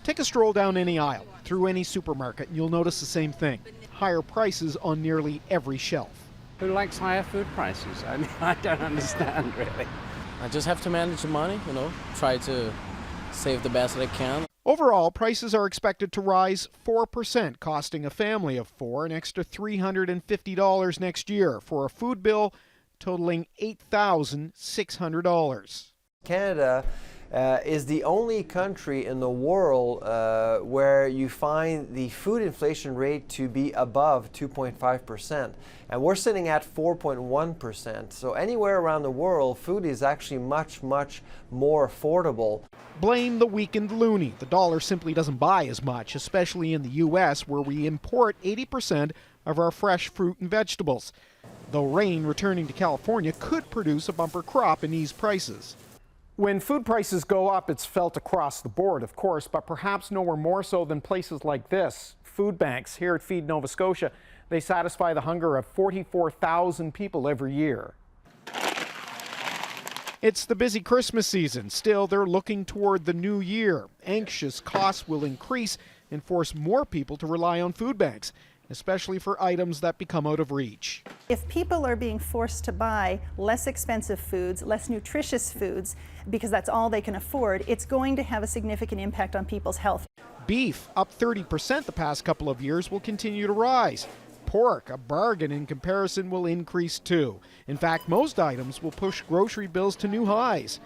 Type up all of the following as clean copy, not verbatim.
Take a stroll down any aisle, through any supermarket, and you'll notice the same thing. Higher prices on nearly every shelf. Who likes higher food prices? I mean, I don't understand, really. I just have to manage the money, try to save the best that I can. Overall, prices are expected to rise 4%, costing a family of four an extra $350 next year for a food bill totaling $8,600. Canada is the only country in the world where you find the food inflation rate to be above 2.5%. And we're sitting at 4.1%. So anywhere around the world, food is actually much, much more affordable. Blame the weakened loonie. The dollar simply doesn't buy as much, especially in the U.S., where we import 80% of our fresh fruit and vegetables. Though rain returning to California could produce a bumper crop and ease prices. When food prices go up, it's felt across the board, of course, but perhaps nowhere more so than places like this. Food banks here at Feed Nova Scotia, they satisfy the hunger of 44,000 people every year. It's the busy Christmas season. Still, they're looking toward the new year. Anxious costs will increase and force more people to rely on food banks, especially for items that become out of reach. If people are being forced to buy less expensive foods, less nutritious foods, because that's all they can afford, it's going to have a significant impact on people's health. Beef, up 30% the past couple of years, will continue to rise. Pork, a bargain in comparison, will increase too. In fact, most items will push grocery bills to new highs.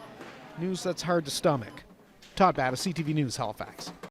News that's hard to stomach. Todd Battis, CTV News, Halifax.